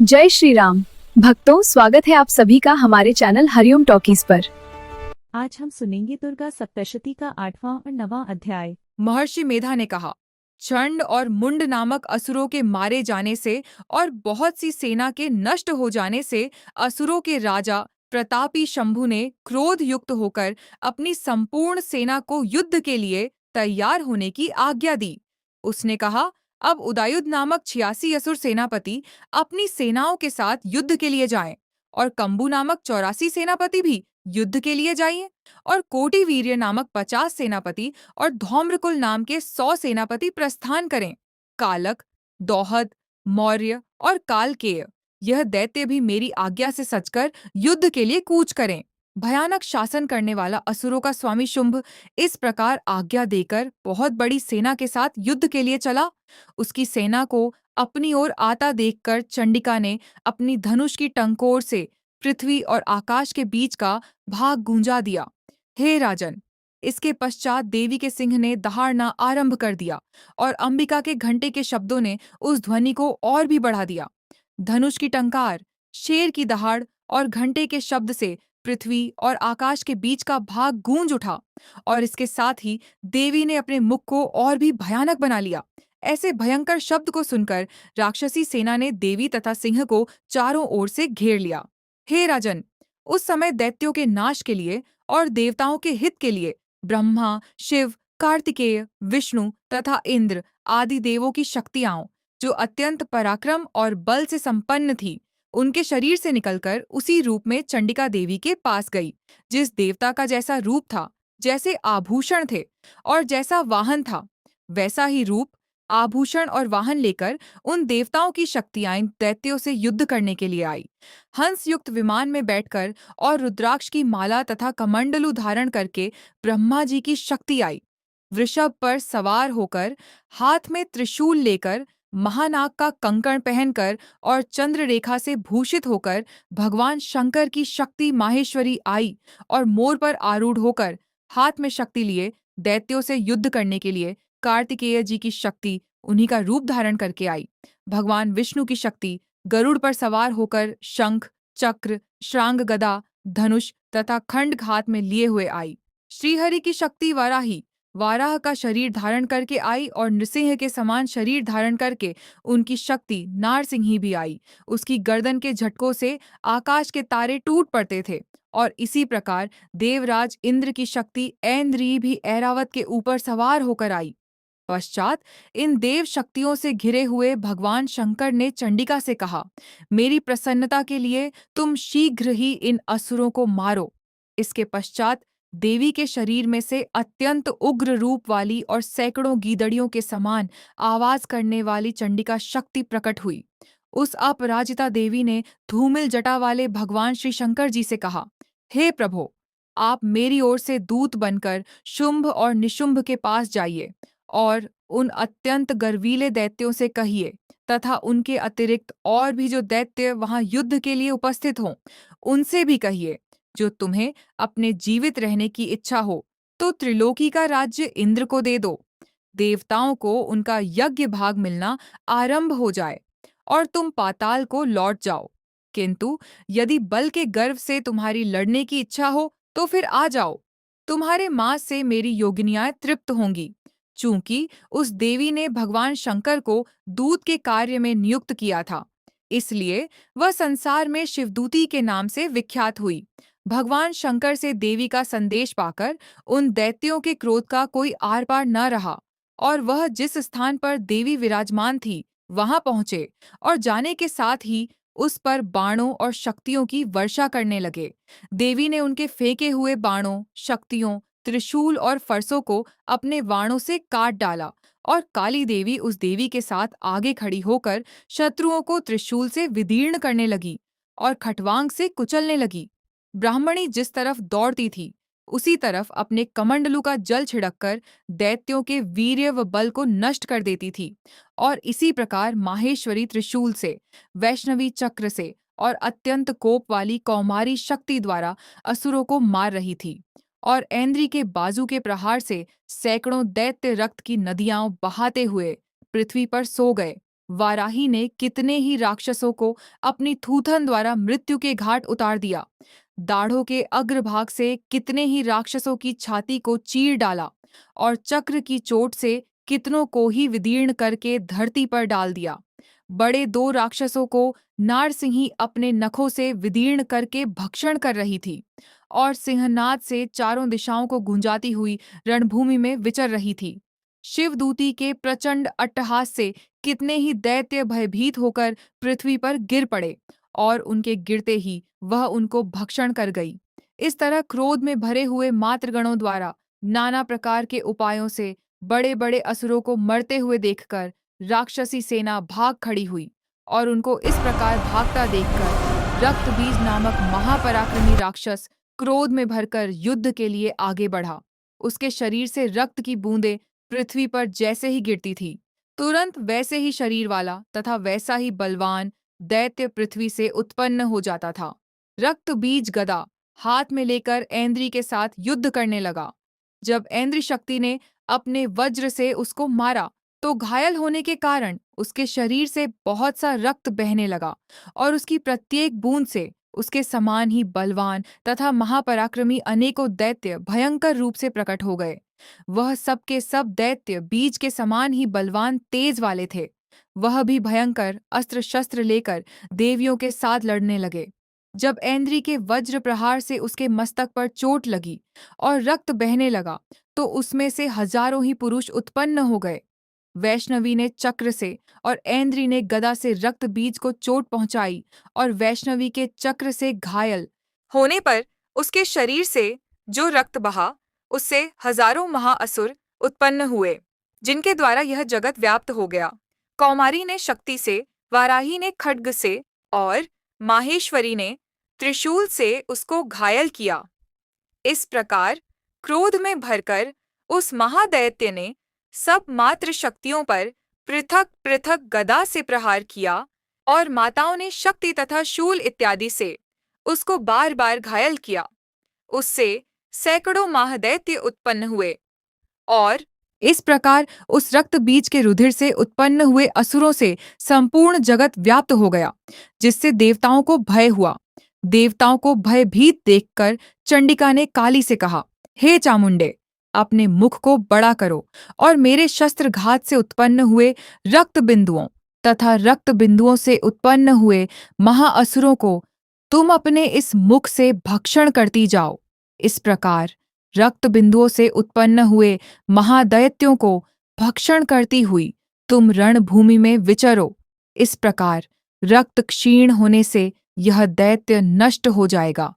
जय श्री राम भक्तों, स्वागत है आप सभी का हमारे चैनल हरिओम टॉकीज पर। आज हम सुनेंगे दुर्गा सप्तशती का 8वां और 9वां अध्याय। महर्षि मेधा ने कहा, चंड और मुंड नामक असुरों के मारे जाने से और बहुत सी सेना के नष्ट हो जाने से असुरों के राजा प्रतापी शंभु ने क्रोध युक्त होकर अपनी संपूर्ण सेना को युद्ध के लिए तैयार होने की आज्ञा दी। उसने कहा, अब उदयुद नामक 86 असुर सेनापति अपनी सेनाओं के साथ युद्ध के लिए जाएं और कंबु नामक 84 सेनापति भी युद्ध के लिए जाइए और कोटि वीर्य नामक 50 सेनापति और धौम्रकुल नाम के 100 सेनापति प्रस्थान करें। कालक, दौहद, मौर्य और कालकेय यह दैत्य भी मेरी आज्ञा से सचकर युद्ध के लिए कूच करें। भयानक शासन करने वाला असुरों का स्वामी शुंभ इस प्रकार आज्ञा देकर बहुत बड़ी सेना के साथ युद्ध के लिए चला। उसकी सेना को अपनी ओर आता देखकर चंडिका ने अपनी धनुष की टंकोर से पृथ्वी और आकाश के बीच का भाग गूंजा दिया। हे राजन, इसके पश्चात देवी के सिंह ने दहाड़ना आरंभ कर दिया और अंबिका के घंटे के शब्दों ने उस ध्वनि को और भी बढ़ा दिया। धनुष की टंकार, शेर की दहाड़ और घंटे के शब्द से पृथ्वी और आकाश के बीच का भाग गूंज उठा और इसके साथ ही देवी ने अपने मुख को और भी भयानक बना लिया। ऐसे भयंकर शब्द को सुनकर राक्षसी सेना ने देवी तथा सिंह को चारों ओर से घेर लिया। हे राजन, उस समय दैत्यों के नाश के लिए और देवताओं के हित के लिए ब्रह्मा, शिव, कार्तिकेय, विष्णु तथा इंद्र आदि देवों की शक्तियां, जो अत्यंत पराक्रम और बल से संपन्न थी, उनके शरीर से निकलकर उसी रूप में चंडिका देवी के पास गई। जिस देवता का जैसा रूप था, जैसे आभूषण थे और जैसा वाहन था, वैसा ही रूप, आभूषण और वाहन लेकर उन देवताओं की शक्तियां दैत्यों से युद्ध करने के लिए आई। हंस युक्त विमान में बैठकर और रुद्राक्ष की माला तथा कमंडलू धारण करके ब्रह्मा जी की शक्ति आई। वृषभ पर सवार होकर, हाथ में त्रिशूल लेकर, महानाग का कंकण पहनकर और चंद्र रेखा से भूषित होकर भगवान शंकर की शक्ति माहेश्वरी आई और मोर पर आरूढ़ होकर हाथ में शक्ति लिए दैत्यों से युद्ध करने के लिए कार्तिकेय जी की शक्ति उन्हीं का रूप धारण करके आई। भगवान विष्णु की शक्ति गरुड़ पर सवार होकर शंख, चक्र, श्रांग गदा, धनुष तथा खंड हाथ में लिए हुए आई। श्रीहरि की शक्ति वाराही वाराह का शरीर धारण करके आई और नृसिंह के समान शरीर धारण करके उनकी शक्ति नारसिंही भी आई। उसकी गर्दन के झटकों से आकाश के तारे टूट पड़ते थे और इसी प्रकार देवराज इंद्र की शक्ति ऐन्द्री भी ऐरावत के ऊपर सवार होकर आई। पश्चात इन देव शक्तियों से घिरे हुए भगवान शंकर ने चंडिका से कहा, मेरी प्रसन्नता के लिए तुम शीघ्र ही इन असुरों को मारो। इसके पश्चात देवी के शरीर में से अत्यंत उग्र रूप वाली और सैकड़ों गीदड़ियों के समान आवाज करने वाली चंडिका शक्ति प्रकट हुई। उस अपराजिता देवी ने धूमिल जटा वाले भगवान श्री शंकर जी से कहा, हे प्रभो, आप मेरी ओर से दूत बनकर शुंभ और निशुंभ के पास जाइए और उन अत्यंत गर्वीले दैत्यों से कहिए तथा उनके अतिरिक्त और भी जो दैत्य वहां युद्ध के लिए उपस्थित हों, उनसे भी कहिए, जो तुम्हें अपने जीवित रहने की इच्छा हो तो त्रिलोकी का राज्य इंद्र को दे दो। देवताओं को उनका यज्ञ भाग मिलना आरंभ हो जाए और तुम पाताल को लौट जाओ। किंतु यदि बल के गर्व से तुम्हारी लड़ने की इच्छा हो तो फिर आ जाओ। तुम्हारे मांस से मेरी योगिनियां तृप्त होंगी। चूंकि उस देवी ने भगवान शंकर को दूत के कार्य में नियुक्त किया था, इसलिए वह संसार में शिवदूती के नाम से विख्यात हुई। भगवान शंकर से देवी का संदेश पाकर उन दैत्यों के क्रोध का कोई आर पार न रहा और वह जिस स्थान पर देवी विराजमान थी वहां पहुंचे और जाने के साथ ही उस पर बाणों और शक्तियों की वर्षा करने लगे। देवी ने उनके फेंके हुए बाणों, शक्तियों, त्रिशूल और फरसों को अपने वाणों से काट डाला और काली देवी उस देवी के साथ आगे खड़ी होकर शत्रुओं को त्रिशूल से विदीर्ण करने लगी और खटवांग से कुचलने लगी। ब्राह्मणी जिस तरफ दौड़ती थी, उसी तरफ अपने कमंडलू का जल छिड़ककर दैत्यों के वीर्य व बल को नष्ट कर देती थी और इसी प्रकार माहेश्वरी त्रिशूल से, वैष्णवी चक्र से और अत्यंत कोप वाली कौमारी शक्ति द्वारा असुरों को मार रही थी और ऐन्द्री के बाजू के प्रहार से सैकड़ों दैत्य रक्त की नदियां बहाते हुए पृथ्वी पर सो गए। वाराही ने कितने ही राक्षसों को अपनी थूथन द्वारा मृत्यु के घाट उतार दिया। दाढ़ों के अग्रभाग से कितने ही राक्षसों की छाती को चीर डाला और चक्र की चोट से कितनों को ही विदीर्ण करके धरती पर डाल दिया। बड़े 2 राक्षसों को नारसिंही अपने नखों से विदीर्ण करके भक्षण कर रही थी और सिंहनाद से चारों दिशाओं को गुंजाती हुई रणभूमि में विचर रही थी। शिवदूती के प्रचंड अट्टहास से कितने ही दैत्य भयभीत होकर पृथ्वी पर गिर पड़े और उनके गिरते ही वह उनको भक्षण कर गई। इस तरह क्रोध में भरे हुए मातृगणों द्वारा नाना प्रकार के उपायों से बड़े बड़े असुरों को मरते हुए देखकर राक्षसी सेना भाग खड़ी हुई और उनको इस प्रकार भागता देखकर रक्तबीज नामक महापराक्रमी राक्षस क्रोध में भरकर युद्ध के लिए आगे बढ़ा। उसके शरीर से रक्त की बूंदें पृथ्वी पर जैसे ही गिरती थी, तुरंत वैसे ही शरीर वाला तथा वैसा ही बलवान दैत्य पृथ्वी से उत्पन्न हो जाता था। रक्त बीज गदा हाथ में लेकर ऐन्द्री के साथ युद्ध करने लगा। जब ऐन्द्री शक्ति ने अपने वज्र से उसको मारा तो घायल होने के कारण उसके शरीर से बहुत सा रक्त बहने लगा और उसकी प्रत्येक बूंद से उसके समान ही बलवान तथा महापराक्रमी अनेकों दैत्य भयंकर रूप से प्रकट हो गए। वह सब के सब दैत्य बीज के समान ही बलवान तेज वाले थे। वह भी भयंकर अस्त्र शस्त्र लेकर देवियों के साथ लड़ने लगे। जब ऐन्द्री के वज्र प्रहार से उसके मस्तक पर चोट लगी और रक्त बहने लगा तो उसमें से हजारों ही पुरुष उत्पन्न हो गए। वैष्णवी ने चक्र से और ऐन्द्री ने गदा से रक्त बीज को चोट पहुंचाई और वैष्णवी के चक्र से घायल होने पर उसके शरीर से जो रक्त बहा उससे हजारों महाअसुर उत्पन्न हुए, जिनके द्वारा यह जगत व्याप्त हो गया। कौमारी ने शक्ति से, वाराही ने खड्ग से और माहेश्वरी ने त्रिशूल से उसको घायल किया। इस प्रकार क्रोध में भरकर उस महादैत्य ने सब मात्र शक्तियों पर पृथक पृथक गदा से प्रहार किया और माताओं ने शक्ति तथा शूल इत्यादि से उसको बार बार घायल किया। उससे सैकड़ों महादैत्य उत्पन्न हुए और इस प्रकार उस रक्त बीज के रुधिर से उत्पन्न हुए असुरों से संपूर्ण जगत व्याप्त हो गया, जिससे देवताओं को भय हुआ। देवताओं को भयभीत देखकर चंडिका ने काली से कहा, हे चामुंडे, अपने मुख को बड़ा करो और मेरे शस्त्रघात से उत्पन्न हुए रक्त बिंदुओं तथा रक्त बिंदुओं से उत्पन्न हुए महाअसुरों को तुम अपने इस मुख से भक्षण करती जाओ। इस प्रकार रक्त बिंदुओं से उत्पन्न हुए महादैत्यों को भक्षण करती हुई तुम रणभूमि में विचरो। इस प्रकार रक्त क्षीण होने से यह दैत्य नष्ट हो जाएगा।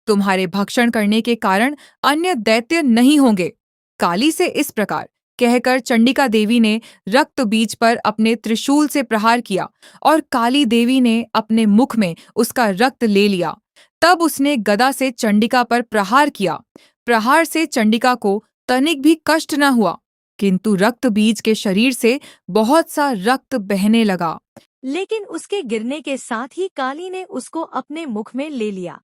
तुम्हारे भक्षण करने के कारण अन्य दैत्य नहीं होंगे। काली से इस प्रकार कहकर चंडिका देवी ने रक्त बीज पर अपने त्रिशूल से प्रहार किया और काली देवी ने अपने मुख में उसका रक्त ले लिया। तब उसने गदा से चंडिका पर प्रहार किया। प्रहार से चंडिका को तनिक भी कष्ट न हुआ, किंतु रक्त बीज के शरीर से बहुत सा रक्त बहने लगा। लेकिन उसके गिरने के साथ ही काली ने उसको अपने मुख में ले लिया।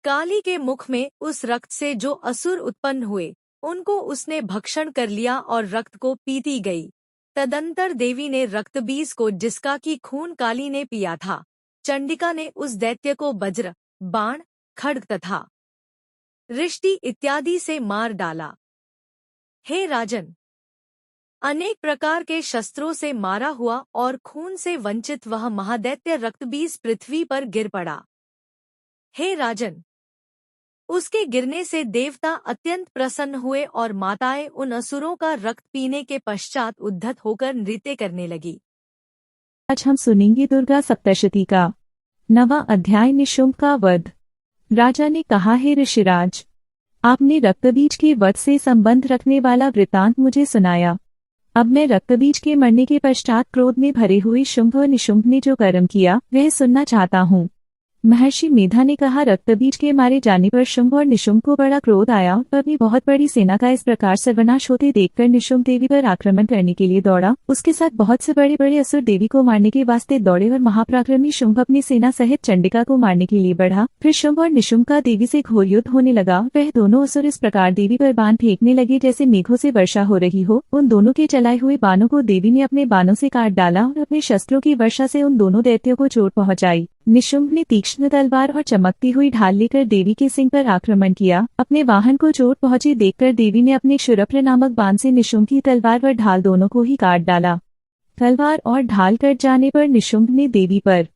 काली के मुख में उस रक्त से जो असुर उत्पन्न हुए उनको उसने भक्षण कर लिया और रक्त को पीती गई। तदंतर देवी ने रक्तबीज को, जिसका की खून काली ने पिया था, चंडिका ने उस दैत्य को वज्र, बाण, खड्ग तथा रिष्टि इत्यादि से मार डाला। हे राजन, अनेक प्रकार के शस्त्रों से मारा हुआ और खून से वंचित वह महादैत्य रक्तबीज पृथ्वी पर गिर पड़ा। हे राजन, उसके गिरने से देवता अत्यंत प्रसन्न हुए और माताएं उन असुरों का रक्त पीने के पश्चात उद्धत होकर नृत्य करने लगी। आज हम सुनेंगे दुर्गा सप्तशती का 9वां अध्याय, निशुंभ का वध। राजा ने कहा, हे ऋषिराज, आपने रक्तबीज के वध से संबंध रखने वाला वृतांत मुझे सुनाया। अब मैं रक्तबीज के मरने के पश्चात क्रोध में भरे हुए शुंभ और निशुंभ ने जो कर्म किया वह सुनना चाहता हूँ। महर्षि मेधा ने कहा, रक्तबीज के मारे जाने पर शुंभ और निशुंभ को बड़ा क्रोध आया और अपनी बहुत बड़ी सेना का इस प्रकार सर्वनाश होते देखकर निशुंभ देवी पर आक्रमण करने के लिए दौड़ा। उसके साथ बहुत से बड़े बड़े असुर देवी को मारने के वास्ते दौड़े और महापराक्रमी शुंभ अपनी सेना सहित चंडिका को मारने के लिए बढ़ा। फिर शुंभ और निशुंभ का देवी से घोर युद्ध होने लगा। वह दोनों असुर इस प्रकार देवी पर बाण फेंकने लगे जैसे मेघों से वर्षा हो रही हो। उन दोनों के चलाए हुए बाणों को देवी ने अपने बाणों से काट डाला और अपने शस्त्रों की वर्षा से उन दोनों दैत्यों को चोट पहुंचाई। निशुंभ ने तीक्ष्ण तलवार और चमकती हुई ढाल लेकर देवी के सिंह पर आक्रमण किया। अपने वाहन को चोट पहुंची देखकर देवी ने अपने क्षुरप्र नामक बाण से निशुंभ की तलवार व ढाल दोनों को ही काट डाला। तलवार और ढाल कट जाने पर निशुंभ ने देवी पर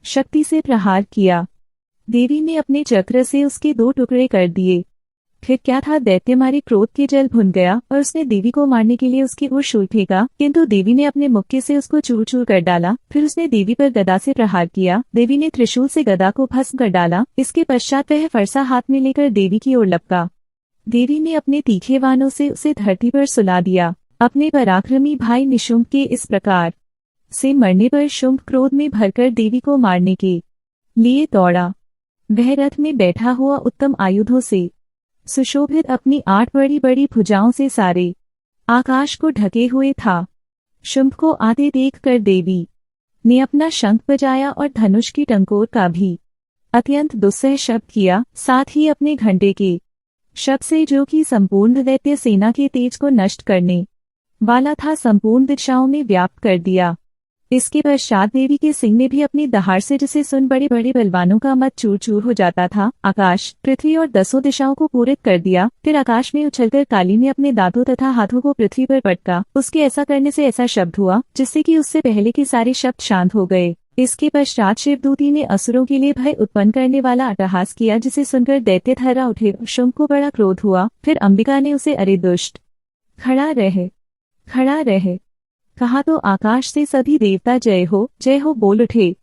शक्ति से प्रहार किया। देवी ने अपने चक्र से उसके 2 टुकड़े कर दिए। फिर क्या था, दैत्य मारे क्रोध के जल भुन गया और उसने देवी को मारने के लिए उसकी ओर शूल फेंका, किंतु देवी ने अपने मुक्के से उसको चूर चूर कर डाला। फिर उसने देवी पर गदा से प्रहार किया। देवी ने त्रिशूल से गदा को भस्म कर डाला। इसके पश्चात वह फरसा हाथ में लेकर देवी की ओर लपका। देवी ने अपने तीखे बाणों से उसे धरती पर सुला दिया। अपने पराक्रमी भाई निशुंभ के इस प्रकार से मरने पर शुंभ क्रोध में भरकर देवी को मारने के लिए दौड़ा। वह रथ में बैठा हुआ उत्तम आयुधों से सुशोभित अपनी 8 बड़ी बड़ी भुजाओं से सारे आकाश को ढके हुए था। शुंभ को आते देखकर देवी ने अपना शंख बजाया और धनुष की टंकोर का भी अत्यंत दुस्सह शब्द किया। साथ ही अपने घंटे के शब्द से, जो कि संपूर्ण दैत्य सेना के तेज को नष्ट करने वाला था, संपूर्ण दिशाओं में व्याप्त कर दिया। इसके पश्चात देवी के सिंह ने भी अपनी दहाड़ से, जिसे सुन बड़े बड़े बलवानों का मत चूर चूर हो जाता था, आकाश, पृथ्वी और 10 दिशाओं को पूरित कर दिया। फिर आकाश में उछलकर काली ने अपने दांतों तथा हाथों को पृथ्वी पर पटका। उसके ऐसा करने से ऐसा शब्द हुआ जिससे कि उससे पहले के सारे शब्द शांत हो गए। इसके पश्चात शिवदूती ने असुरों के लिए भय उत्पन्न करने वाला अट्टहास किया, जिसे सुनकर दैत्य थर्रा उठे। शुंभ को बड़ा क्रोध हुआ। फिर अंबिका ने उसे, अरे दुष्ट, खड़ा रह कहा तो आकाश से सभी देवता जय हो बोल उठे।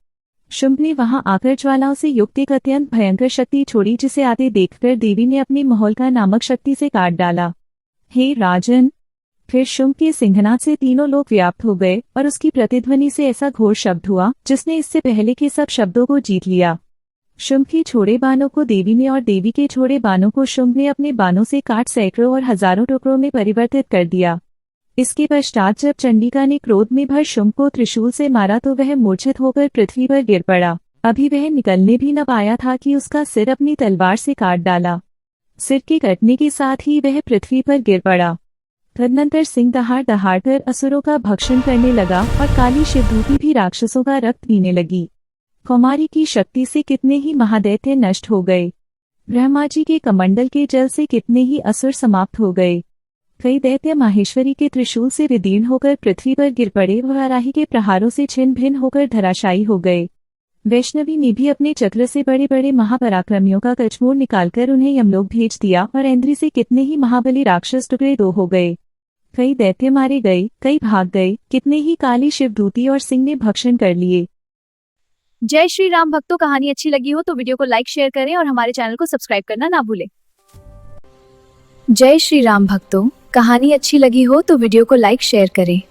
शुंभ ने वहां आकर ज्वालाओं से युक्त एक अत्यंत भयंकर शक्ति छोड़ी, जिसे आते देखकर देवी ने अपनी मोहल्का नामक शक्ति से काट डाला। हे राजन, फिर शुंभ के सिंहनाद से तीनों लोक व्याप्त हो गए और उसकी प्रतिध्वनि से ऐसा घोर शब्द हुआ जिसने इससे पहले के सब शब्दों को जीत लिया। शुंभ के छोड़े बाणों को देवी ने और देवी के छोड़े बाणों को शुंभ ने अपने बाणों से काट सैकड़ों और हजारों टुकड़ों में परिवर्तित कर दिया। इसके पश्चात जब चंडिका ने क्रोध में भर शुंभ को त्रिशूल से मारा तो वह मूर्छित होकर पृथ्वी पर गिर पड़ा। अभी वह निकलने भी न पाया था कि उसका सिर अपनी तलवार से काट डाला। सिर के कटने के साथ ही वह पृथ्वी पर गिर पड़ा। तदनंतर सिंह दहाड़कर असुरों का भक्षण करने लगा और काली शिवदूती भी राक्षसों का रक्त पीने लगी। कौमारी की शक्ति से कितने ही महादैत्य नष्ट हो गए। ब्रह्मा जी के कमंडल के जल से कितने ही असुर समाप्त हो गए। कई दैत्य माहेश्वरी के त्रिशूल से विदीर्ण होकर पृथ्वी पर गिर पड़े व वाराही के प्रहारों से छिन्न भिन्न होकर धराशायी हो गए। वैष्णवी ने भी अपने चक्र से बड़े बड़े महापराक्रमियों का कचमोर निकालकर उन्हें यमलोक भेज दिया और ऐन्द्री से कितने ही महाबली राक्षस टुकड़े 2 हो गए। कई दैत्य मारे गए, कई भाग गए, कितने ही काली शिवदूती और सिंह ने भक्षण कर लिए। जय श्री राम भक्तों, कहानी अच्छी लगी हो तो वीडियो को लाइक शेयर करें और हमारे चैनल को सब्सक्राइब करना ना भूलें। जय श्री राम भक्तों, कहानी अच्छी लगी हो तो वीडियो को लाइक शेयर करें